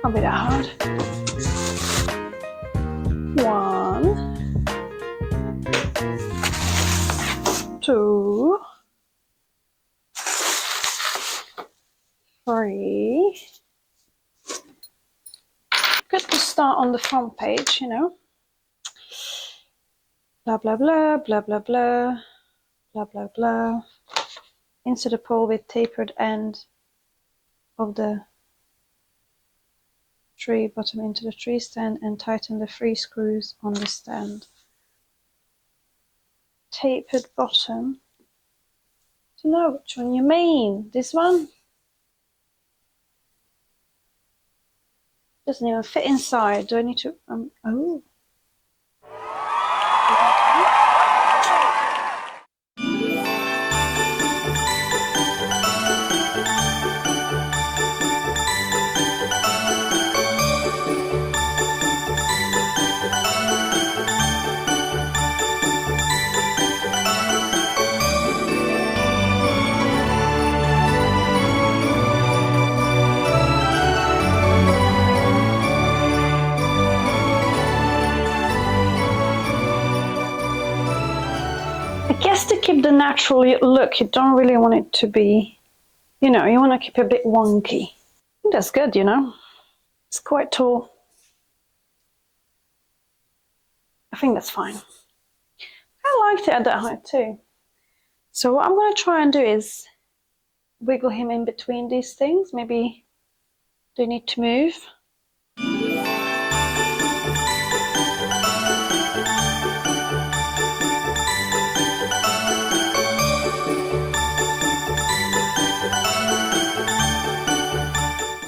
Can't be that hard. 1, 2, 3. Good to start on the front page, you know. Blah, blah, blah, blah, blah, blah, blah, blah, blah. Insert a pole with tapered end of the tree bottom into the tree stand and tighten the 3 screws on the stand. Tapered bottom. I don't know which one you mean. This one? Doesn't even fit inside. Do I need to oh. I guess to keep the natural look, you don't really want it to be, you know, you want to keep it a bit wonky. I think that's good, you know. It's quite tall. I think that's fine. I liked it at that height too. So what I'm going to try and do is wiggle him in between these things. Maybe they need to move.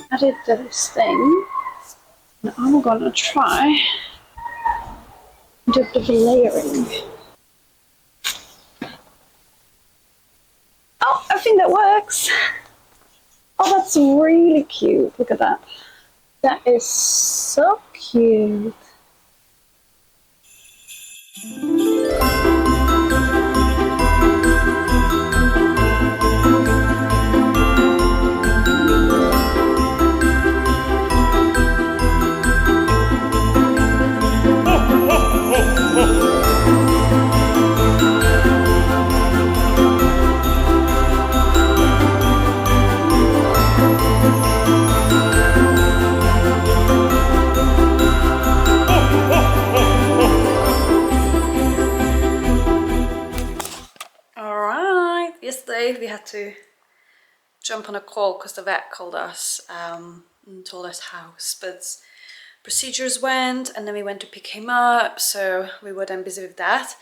Added this thing. Now I'm gonna try do a bit of layering. Oh, I think that works. Oh, that's really cute. Look at that. That is so cute. Yesterday we had to jump on a call because the vet called us and told us how Spud's procedures went, and then we went to pick him up, so we were then busy with that.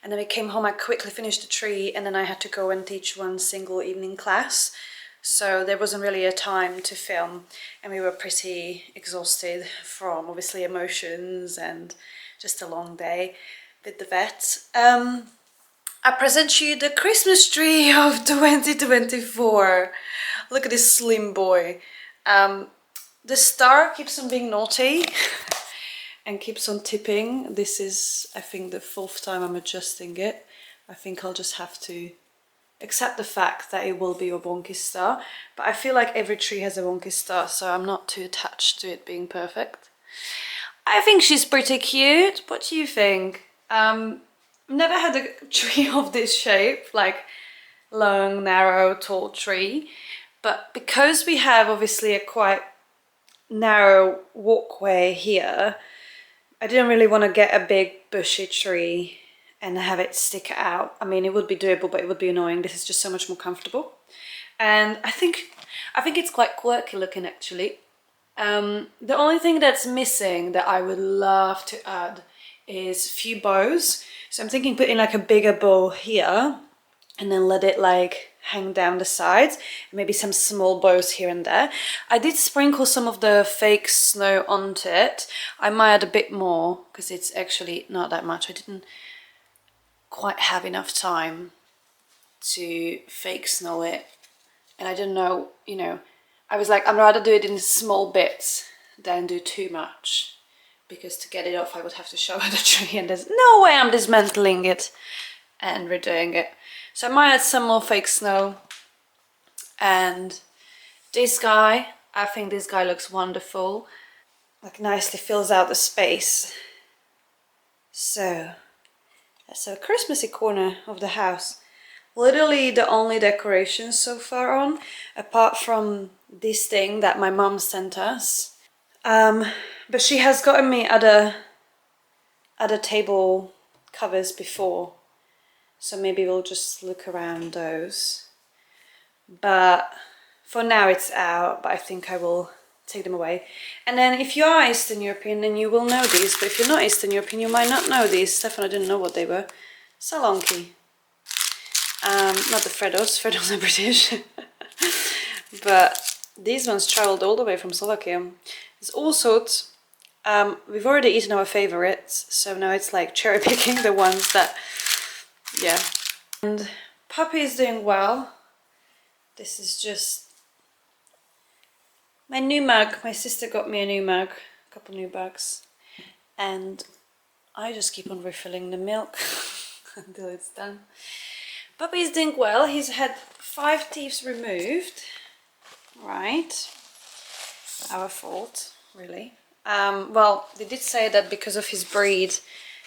And then we came home, I quickly finished the tree, and then I had to go and teach one single evening class, so there wasn't really a time to film, and we were pretty exhausted from obviously emotions and just a long day with the vet. I present you the Christmas tree of 2024. Look at this slim boy. The star keeps on being naughty and keeps on tipping. This is, I think, the 4th time I'm adjusting it. I think I'll just have to accept the fact that it will be a wonky star. But I feel like every tree has a wonky star, so I'm not too attached to it being perfect. I think she's pretty cute. What do you think? Never had a tree of this shape, like long, narrow, tall tree, but because we have obviously a quite narrow walkway here, I didn't really want to get a big bushy tree and have it stick out. I mean, it would be doable, but it would be annoying. This is just so much more comfortable, and I think it's quite quirky looking actually. The only thing that's missing that I would love to add is a few bows. So I'm thinking putting like a bigger bow here and then let it like hang down the sides, maybe some small bows here and there. I did sprinkle some of the fake snow onto it. I might add a bit more because it's actually not that much. I didn't quite have enough time to fake snow it, and I don't know, you know, I was like, I'd rather do it in small bits than do too much, because to get it off I would have to show her the tree, and there's no way I'm dismantling it and redoing it. So I might add some more fake snow. And this guy, I think this guy looks wonderful. like nicely fills out the space. So that's a Christmassy corner of the house. Literally the only decorations so far on, apart from this thing that my mom sent us. But she has gotten me other table covers before, so maybe we'll just look around those. But for now it's out, but I think I will take them away. And then if you are Eastern European, then you will know these, but if you're not Eastern European, you might not know these. Stefan, I didn't know what they were. Salonki. Not the Freddos are British. But these ones travelled all the way from Slovakia. There's all sorts. We've already eaten our favorites, so now it's like cherry picking the ones that, yeah. And Puppy is doing well. This is just my new mug. My sister got me a new mug, a couple new mugs, and I just keep on refilling the milk until it's done. Puppy is doing well. He's had 5 teeth removed. Right. Our fault, really. Well, they did say that because of his breed,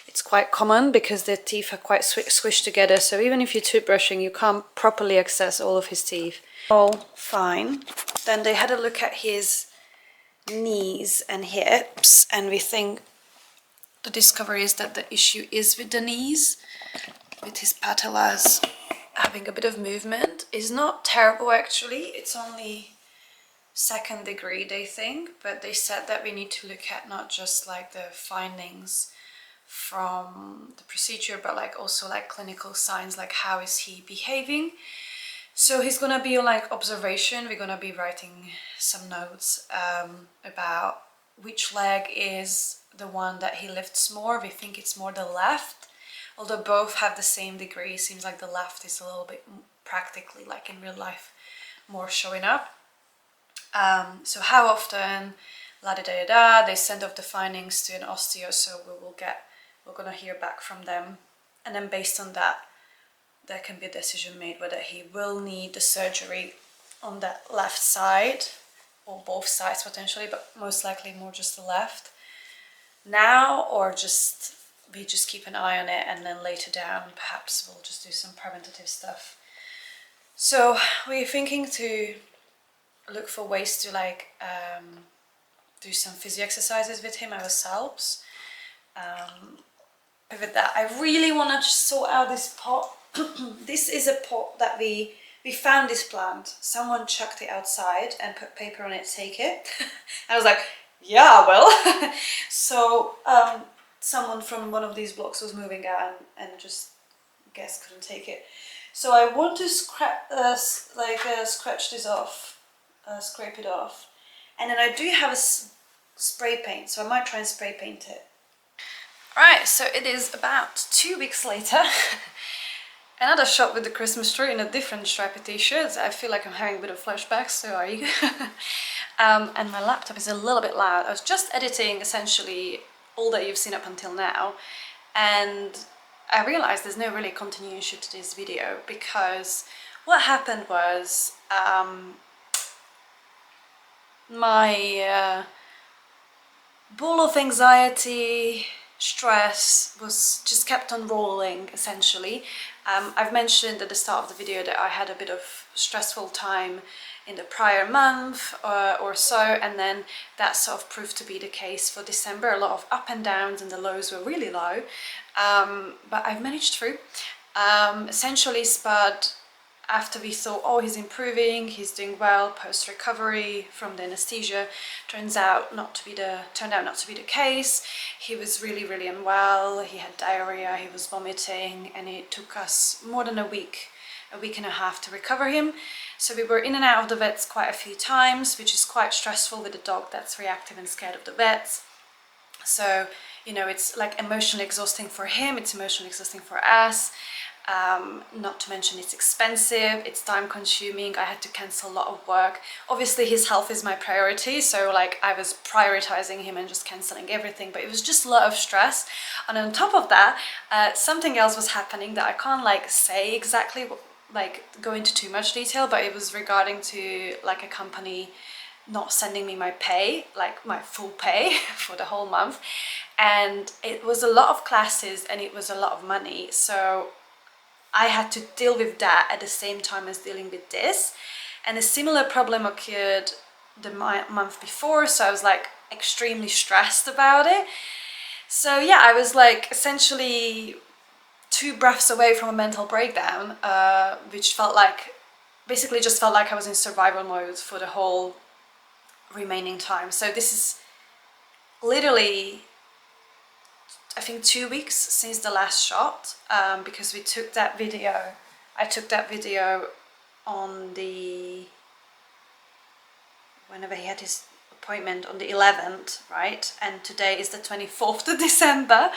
it's quite common because their teeth are quite squished together. So even if you're toothbrushing, you can't properly access all of his teeth. All fine. Then they had a look at his knees and hips, and we think the discovery is that the issue is with the knees, with his patellas having a bit of movement. It's not terrible actually, it's only 2nd degree they think, but they said that we need to look at not just like the findings from the procedure, but like also like clinical signs, like how is he behaving. So he's gonna be on like observation. We're gonna be writing some notes about which leg is the one that he lifts more. We think it's more the left, although both have the same degree. Seems like the left is a little bit practically, like in real life, more showing up. So how often, la da da da, they send off the findings to an osteo, so we're gonna hear back from them, and then based on that, there can be a decision made whether he will need the surgery on that left side or both sides potentially, but most likely more just the left now, or we just keep an eye on it, and then later down perhaps we'll just do some preventative stuff. So we're thinking to look for ways to like do some physio exercises with him ourselves. With that, I really want to sort out this pot. This is a pot that we found this plant. Someone chucked it outside and put paper on it, take it. I was like, yeah, well. So someone from one of these blocks was moving out and just couldn't take it. So I want to scratch this off, scrape it off. And then I do have a spray paint, so I might try and spray paint it. Right, so it is about 2 weeks later. Another shot with the Christmas tree in a different stripy t-shirt. I feel like I'm having a bit of flashbacks, so are you? And my laptop is a little bit loud. I was just editing essentially all that you've seen up until now, and I realized there's no really continuation to this video, because what happened was my ball of anxiety, stress was just kept on rolling essentially. I've mentioned at the start of the video that I had a bit of stressful time in the prior month or so, and then that sort of proved to be the case for December. A lot of up and downs, and the lows were really low, but I've managed through. Essentially Spud, after we thought, oh, he's improving, he's doing well post-recovery from the anesthesia, turned out not to be the case. He was really unwell. He had diarrhea, he was vomiting, and it took us more than a week and a half to recover him. So we were in and out of the vets quite a few times, which is quite stressful with a dog that's reactive and scared of the vets. So, you know, it's like emotionally exhausting for him, it's emotionally exhausting for us. Not to mention it's expensive, it's time consuming. I had to cancel a lot of work. Obviously his health is my priority, so like I was prioritizing him and just cancelling everything, but it was just a lot of stress. And on top of that, something else was happening that I can't like say exactly, like go into too much detail, but it was regarding to like a company not sending me my pay, like my full pay for the whole month. And it was a lot of classes and it was a lot of money. So I had to deal with that at the same time as dealing with this. And a similar problem occurred the month before. So I was like extremely stressed about it. So yeah, I was like essentially 2 breaths away from a mental breakdown, which felt like, basically just felt like I was in survival mode for the whole remaining time. So this is literally, I think 2 weeks since the last shot, because we took that video, I took that video on the, whenever he had his appointment on the 11th, right? And today is the 24th of December.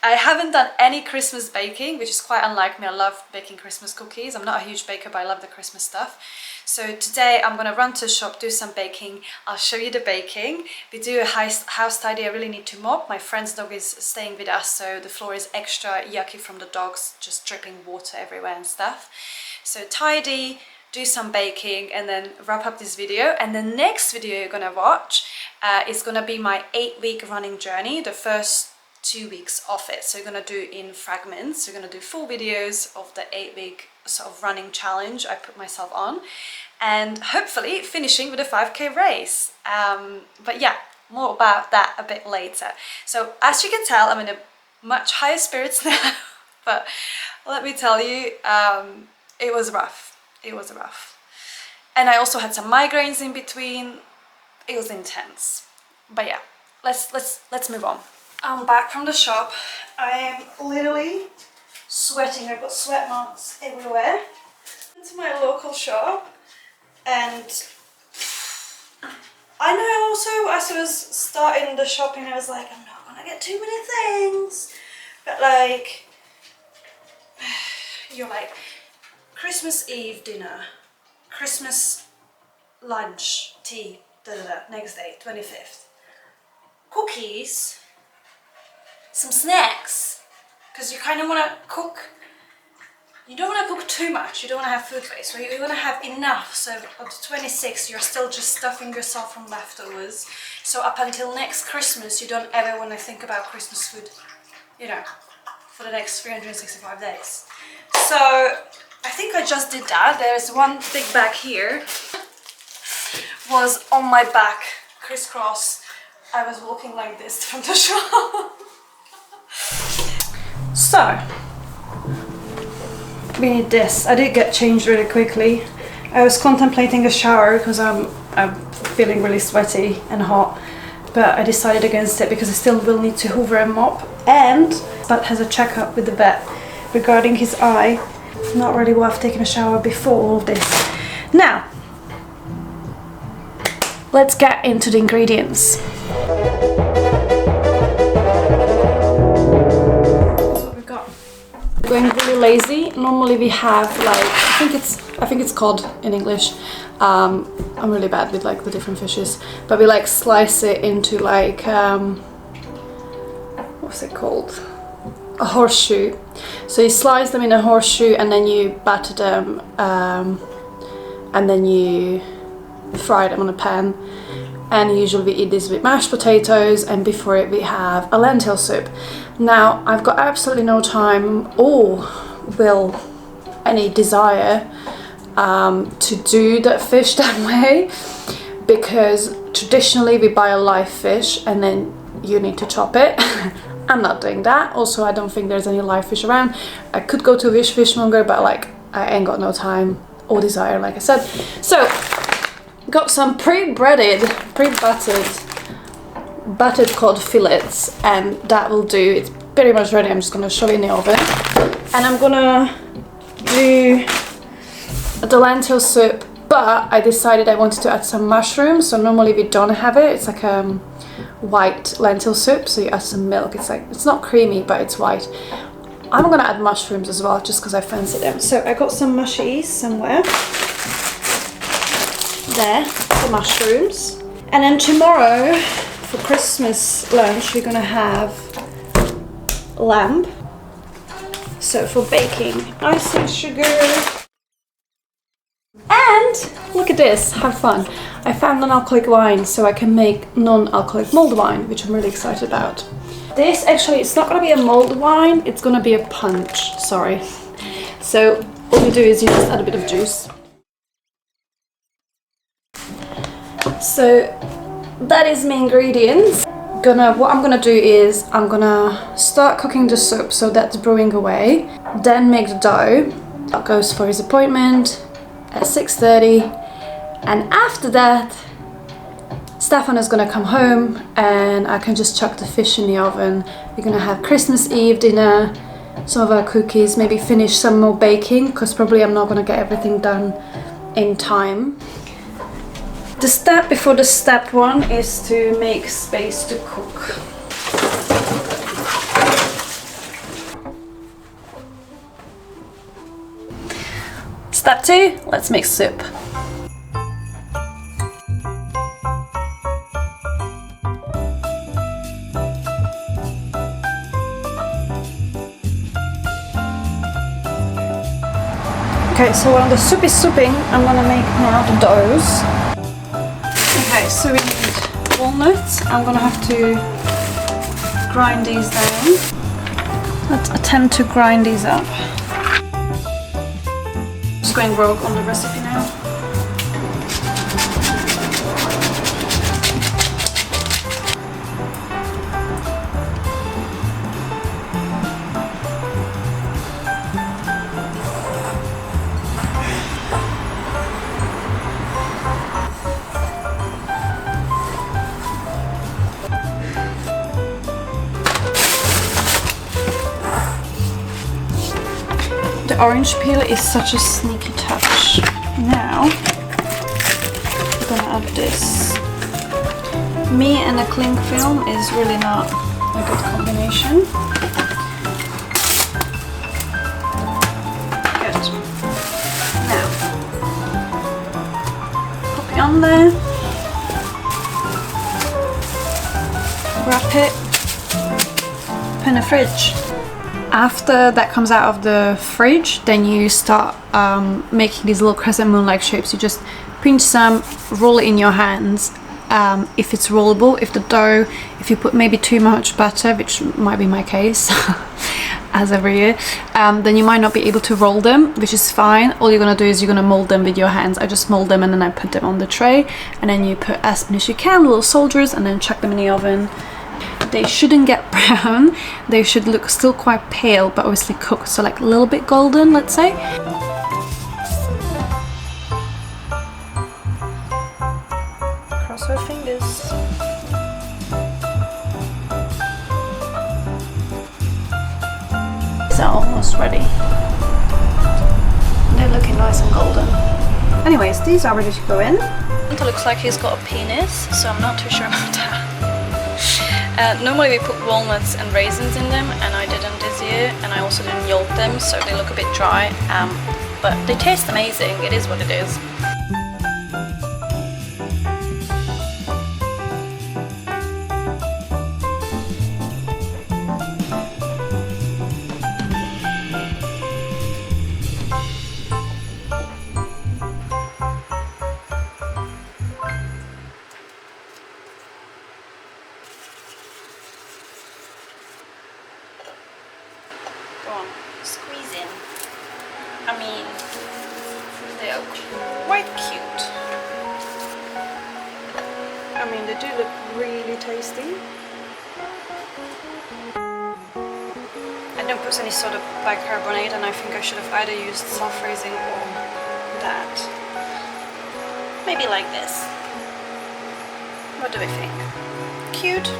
I haven't done any Christmas baking, which is quite unlike me. I love baking Christmas cookies. I'm not a huge baker, but I love the Christmas stuff. So today I'm gonna run to the shop, do some baking. I'll show you the baking. We do a house tidy. I really need to mop. My friend's dog is staying with us, so the floor is extra yucky from the dogs, just dripping water everywhere and stuff. So tidy, do some baking, and then wrap up this video. And the next video you're gonna watch is gonna be my 8-week running journey, the first 2 weeks of it. So you're gonna do in fragments. You're gonna do full videos of the 8-week sort of running challenge I put myself on, and hopefully finishing with a 5K race. But yeah, more about that a bit later. So as you can tell, I'm in a much higher spirits now, but let me tell you, it was rough. It was rough. And I also had some migraines in between. It was intense. But yeah, let's move on. I'm back from the shop. I am literally sweating. I've got sweat marks everywhere. Went to my local shop, and I know also as I was starting the shopping, I was like, I'm not gonna get too many things. But like, you're like, Christmas Eve dinner, Christmas lunch, tea, next day, 25th. Cookies, some snacks, because you kind of want to cook, you don't want to cook too much, you don't want to have food waste, so you want to have enough, so on the 26th you're still just stuffing yourself from leftovers, so up until next Christmas you don't ever want to think about Christmas food, you know, for the next 365 days. So I think I just did that. There's one big bag here, was on my back, crisscross. I was walking like this from the shop. So, we need this. I did get changed really quickly. I was contemplating a shower because I'm feeling really sweaty and hot, but I decided against it because I still will need to hoover and mop. And Spud has a checkup with the vet regarding his eye. Not really worth taking a shower before all of this. Now, let's get into the ingredients. That's what we've got. We're going really lazy. Normally we have like, I think it's cod in English. I'm really bad with like the different fishes, but we like slice it into like what's it called? A horseshoe. So you slice them in a horseshoe and then you batter them, and then you fry them on a pan. And usually we eat this with mashed potatoes, and before it we have a lentil soup. Now I've got absolutely no time or will any desire to do that fish that way, because traditionally we buy a live fish and then you need to chop it. I'm not doing that. Also, I don't think there's any live fish around. I could go to a fishmonger, but like I ain't got no time or desire, like I said. So got some pre-buttered cod fillets, and that will do. It's pretty much ready. I'm just gonna shove it in the oven, and I'm gonna do the lentil soup, but I decided I wanted to add some mushrooms. So normally we don't have it. It's like white lentil soup, so you add some milk. It's not creamy, but it's white. I'm gonna add mushrooms as well, just because I fancy them. So I got some mushies somewhere. There, the mushrooms. And then tomorrow for Christmas lunch we're gonna have lamb. So for baking, icing sugar. And look at at this, have fun. I found non-alcoholic wine so I can make non-alcoholic mulled wine, which I'm really excited about. This actually, it's not gonna be a mulled wine, it's gonna be a punch, sorry. So all you do is you just add a bit of juice. So that is my ingredients. What I'm gonna do is I'm gonna start cooking the soup, so that's brewing away, then make the dough. That goes for his appointment at 6:30, and after that Stefan is gonna come home and I can just chuck the fish in the oven. We're gonna have Christmas Eve dinner, some of our cookies, maybe finish some more baking because probably I'm not gonna get everything done in time. The step before the step one is to make space to cook. Step 2, let's make soup. Okay, so while the soup is souping, I'm gonna make now the doughs. Okay, so we need walnuts. I'm gonna have to grind these down. Let's attempt to grind these up. Just going rogue on the recipe now. The orange peel is such a sneaky touch. Now, we're gonna add this. Me and a cling film is really not a good combination. Good. Now, pop it on there. Wrap it. Put in the fridge. After that comes out of the fridge, then you start making these little crescent moon-like shapes. You just pinch some, roll it in your hands. If it's rollable, if you put maybe too much butter, which might be my case, as every year, then you might not be able to roll them, which is fine. All you're gonna do is you're gonna mold them with your hands. I just mold them and then I put them on the tray, and then you put as many as you can, little soldiers, and then chuck them in the oven. They shouldn't get brown, they should look still quite pale, but obviously cooked, so like a little bit golden, let's say. Cross our fingers. These are almost ready. They're looking nice and golden. Anyways, these are ready to go in. It looks like he's got a penis, so I'm not too sure about that. Normally we put walnuts and raisins in them, and I didn't this year, and I also didn't yolk them, so they look a bit dry, but they taste amazing. It is what it is. Go on, squeeze in. I mean, they are quite cute. I mean, they do look really tasty. I don't put any sort of bicarbonate, and I think I should have either used self-raising or that. Maybe like this. What do we think? Cute?